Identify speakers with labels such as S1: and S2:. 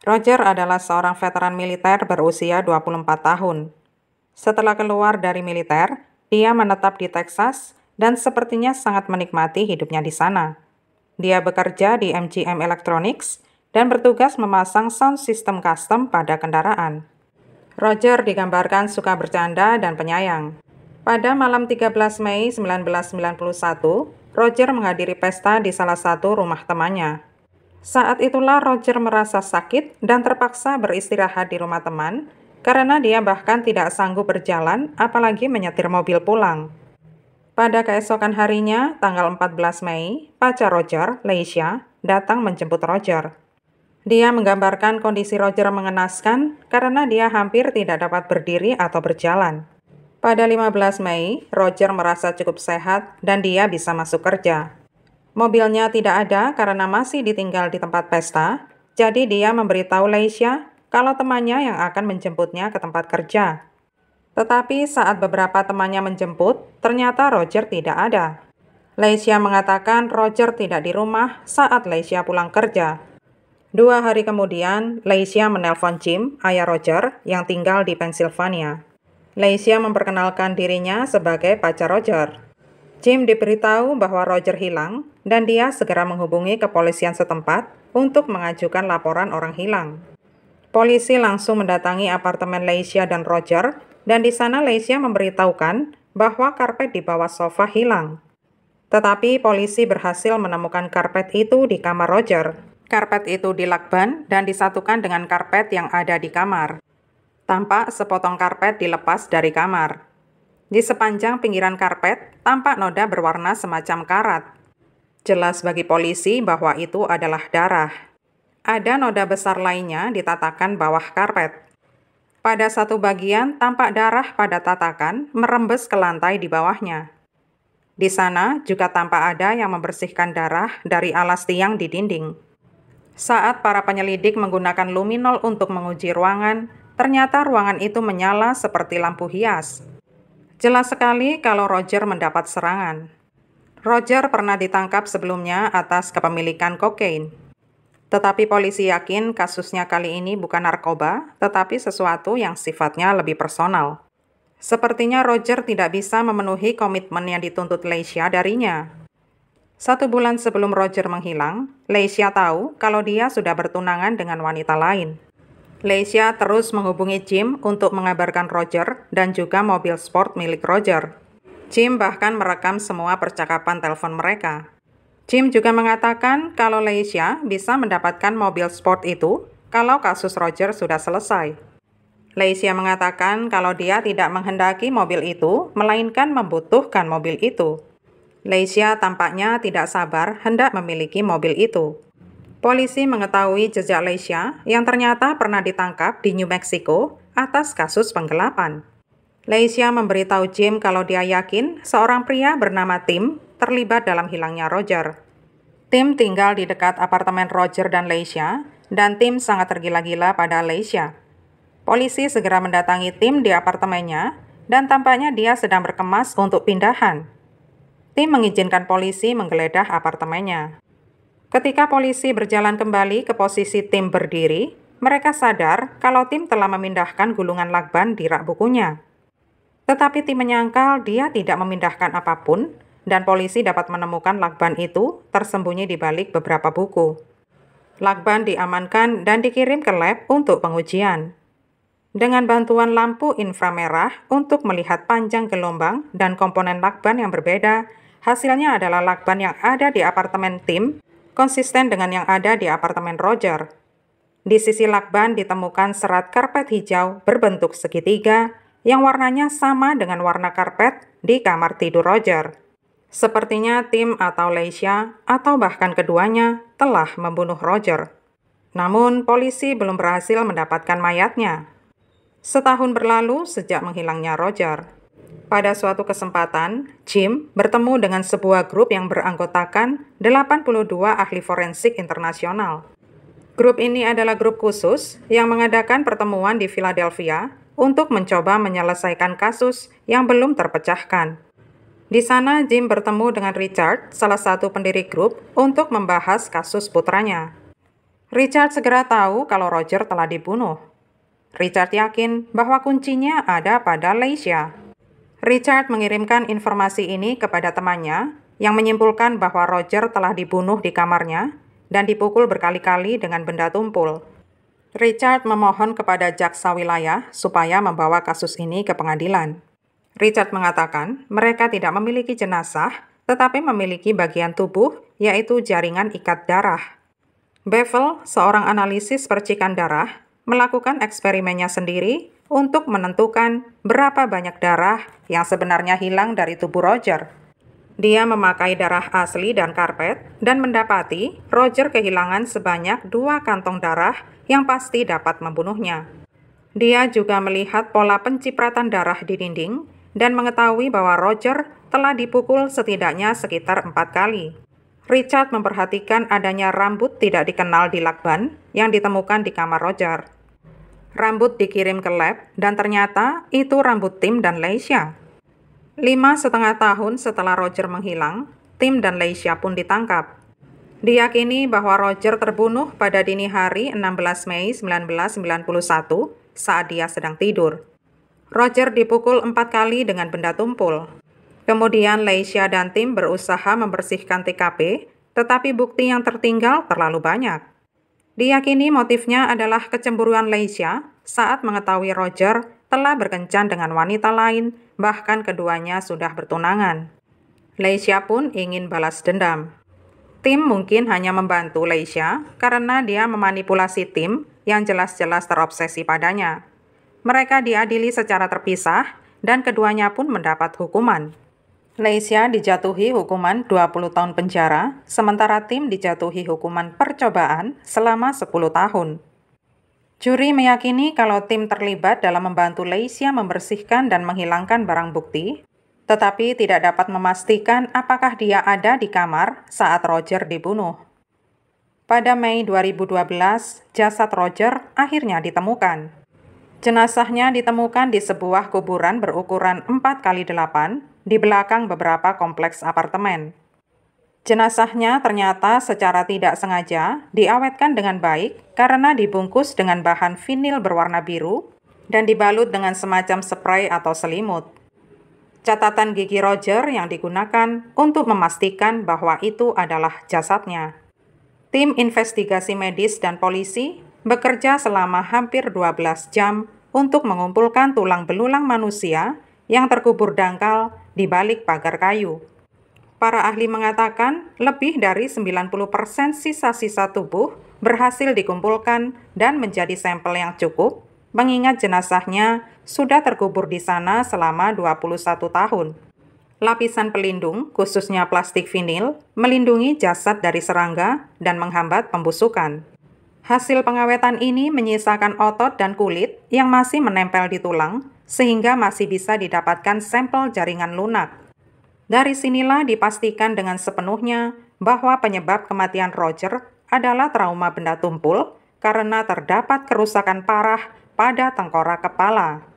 S1: Roger adalah seorang veteran militer berusia 24 tahun. Setelah keluar dari militer, dia menetap di Texas dan sepertinya sangat menikmati hidupnya di sana. Dia bekerja di MGM Electronics dan bertugas memasang sound system custom pada kendaraan. Roger digambarkan suka bercanda dan penyayang. Pada malam 13 Mei 1991, Roger menghadiri pesta di salah satu rumah temannya. Saat itulah Roger merasa sakit dan terpaksa beristirahat di rumah teman karena dia bahkan tidak sanggup berjalan apalagi menyetir mobil pulang. Pada keesokan harinya, tanggal 14 Mei, pacar Roger, Leisha, datang menjemput Roger. Dia menggambarkan kondisi Roger mengenaskan karena dia hampir tidak dapat berdiri atau berjalan. Pada 15 Mei, Roger merasa cukup sehat dan dia bisa masuk kerja. Mobilnya tidak ada karena masih ditinggal di tempat pesta, jadi dia memberitahu Leisha kalau temannya yang akan menjemputnya ke tempat kerja. Tetapi saat beberapa temannya menjemput, ternyata Roger tidak ada. Leisha mengatakan Roger tidak di rumah saat Leisha pulang kerja. 2 hari kemudian, Leisha menelpon Jim, ayah Roger, yang tinggal di Pennsylvania. Leisha memperkenalkan dirinya sebagai pacar Roger. Jim diberitahu bahwa Roger hilang dan dia segera menghubungi kepolisian setempat untuk mengajukan laporan orang hilang. Polisi langsung mendatangi apartemen Leisha dan Roger dan di sana Leisha memberitahukan bahwa karpet di bawah sofa hilang. Tetapi polisi berhasil menemukan karpet itu di kamar Roger. Karpet itu dilakban dan disatukan dengan karpet yang ada di kamar. Tampak sepotong karpet dilepas dari kamar. Di sepanjang pinggiran karpet, tampak noda berwarna semacam karat. Jelas bagi polisi bahwa itu adalah darah. Ada noda besar lainnya di tatakan bawah karpet. Pada satu bagian, tampak darah pada tatakan merembes ke lantai di bawahnya. Di sana juga tampak ada yang membersihkan darah dari alas tiang di dinding. Saat para penyelidik menggunakan luminol untuk menguji ruangan, ternyata ruangan itu menyala seperti lampu hias. Jelas sekali kalau Roger mendapat serangan. Roger pernah ditangkap sebelumnya atas kepemilikan kokain. Tetapi polisi yakin kasusnya kali ini bukan narkoba, tetapi sesuatu yang sifatnya lebih personal. Sepertinya Roger tidak bisa memenuhi komitmen yang dituntut Leisha darinya. 1 bulan sebelum Roger menghilang, Leisha tahu kalau dia sudah bertunangan dengan wanita lain. Leisha terus menghubungi Jim untuk mengabarkan Roger dan juga mobil sport milik Roger. Jim bahkan merekam semua percakapan telepon mereka. Jim juga mengatakan kalau Leisha bisa mendapatkan mobil sport itu kalau kasus Roger sudah selesai. Leisha mengatakan kalau dia tidak menghendaki mobil itu, melainkan membutuhkan mobil itu. Leisha tampaknya tidak sabar hendak memiliki mobil itu. Polisi mengetahui jejak Leisha yang ternyata pernah ditangkap di New Mexico atas kasus penggelapan. Leisha memberitahu Jim kalau dia yakin seorang pria bernama Tim terlibat dalam hilangnya Roger. Tim tinggal di dekat apartemen Roger dan Leisha, dan Tim sangat tergila-gila pada Leisha. Polisi segera mendatangi Tim di apartemennya, dan tampaknya dia sedang berkemas untuk pindahan. Tim mengizinkan polisi menggeledah apartemennya. Ketika polisi berjalan kembali ke posisi Tim berdiri, mereka sadar kalau Tim telah memindahkan gulungan lakban di rak bukunya. Tetapi Tim menyangkal dia tidak memindahkan apapun, dan polisi dapat menemukan lakban itu tersembunyi di balik beberapa buku. Lakban diamankan dan dikirim ke lab untuk pengujian. Dengan bantuan lampu inframerah untuk melihat panjang gelombang dan komponen lakban yang berbeda, hasilnya adalah lakban yang ada di apartemen Tim konsisten dengan yang ada di apartemen Roger. Di sisi lakban ditemukan serat karpet hijau berbentuk segitiga yang warnanya sama dengan warna karpet di kamar tidur Roger. Sepertinya Tim atau Leisha atau bahkan keduanya telah membunuh Roger. Namun polisi belum berhasil mendapatkan mayatnya. Setahun berlalu sejak menghilangnya Roger. Pada suatu kesempatan, Jim bertemu dengan sebuah grup yang beranggotakan 82 ahli forensik internasional. Grup ini adalah grup khusus yang mengadakan pertemuan di Philadelphia untuk mencoba menyelesaikan kasus yang belum terpecahkan. Di sana, Jim bertemu dengan Richard, salah satu pendiri grup, untuk membahas kasus putranya. Richard segera tahu kalau Roger telah dibunuh. Richard yakin bahwa kuncinya ada pada Leisha. Richard mengirimkan informasi ini kepada temannya yang menyimpulkan bahwa Roger telah dibunuh di kamarnya dan dipukul berkali-kali dengan benda tumpul. Richard memohon kepada jaksa wilayah supaya membawa kasus ini ke pengadilan. Richard mengatakan mereka tidak memiliki jenazah, tetapi memiliki bagian tubuh, yaitu jaringan ikat darah. Bevel, seorang analisis percikan darah, melakukan eksperimennya sendiri untuk menentukan berapa banyak darah yang sebenarnya hilang dari tubuh Roger. Dia memakai darah asli dan karpet dan mendapati Roger kehilangan sebanyak 2 kantong darah yang pasti dapat membunuhnya. Dia juga melihat pola pencipratan darah di dinding dan mengetahui bahwa Roger telah dipukul setidaknya sekitar 4 kali. Richard memperhatikan adanya rambut tidak dikenal di lakban yang ditemukan di kamar Roger. Rambut dikirim ke lab dan ternyata itu rambut Tim dan Leisha. 5,5 tahun setelah Roger menghilang, Tim dan Leisha pun ditangkap. Diyakini bahwa Roger terbunuh pada dini hari 16 Mei 1991 saat dia sedang tidur. Roger dipukul 4 kali dengan benda tumpul. Kemudian Leisha dan Tim berusaha membersihkan TKP, tetapi bukti yang tertinggal terlalu banyak. Diyakini motifnya adalah kecemburuan Leisha saat mengetahui Roger telah berkencan dengan wanita lain, bahkan keduanya sudah bertunangan. Leisha pun ingin balas dendam. Tim mungkin hanya membantu Leisha karena dia memanipulasi Tim yang jelas-jelas terobsesi padanya. Mereka diadili secara terpisah dan keduanya pun mendapat hukuman. Leisha dijatuhi hukuman 20 tahun penjara, sementara Tim dijatuhi hukuman percobaan selama 10 tahun. Juri meyakini kalau Tim terlibat dalam membantu Leisha membersihkan dan menghilangkan barang bukti, tetapi tidak dapat memastikan apakah dia ada di kamar saat Roger dibunuh. Pada Mei 2012, jasad Roger akhirnya ditemukan. Jenazahnya ditemukan di sebuah kuburan berukuran 4x8 di belakang beberapa kompleks apartemen. Jenazahnya ternyata secara tidak sengaja diawetkan dengan baik karena dibungkus dengan bahan vinil berwarna biru dan dibalut dengan semacam spray atau selimut. Catatan gigi Roger yang digunakan untuk memastikan bahwa itu adalah jasadnya. Tim investigasi medis dan polisi bekerja selama hampir 12 jam untuk mengumpulkan tulang belulang manusia yang terkubur dangkal di balik pagar kayu. Para ahli mengatakan lebih dari 90% sisa-sisa tubuh berhasil dikumpulkan dan menjadi sampel yang cukup, mengingat jenazahnya sudah terkubur di sana selama 21 tahun. Lapisan pelindung, khususnya plastik vinil, melindungi jasad dari serangga dan menghambat pembusukan. Hasil pengawetan ini menyisakan otot dan kulit yang masih menempel di tulang, sehingga masih bisa didapatkan sampel jaringan lunak. Dari sinilah dipastikan dengan sepenuhnya bahwa penyebab kematian Roger adalah trauma benda tumpul karena terdapat kerusakan parah pada tengkorak kepala.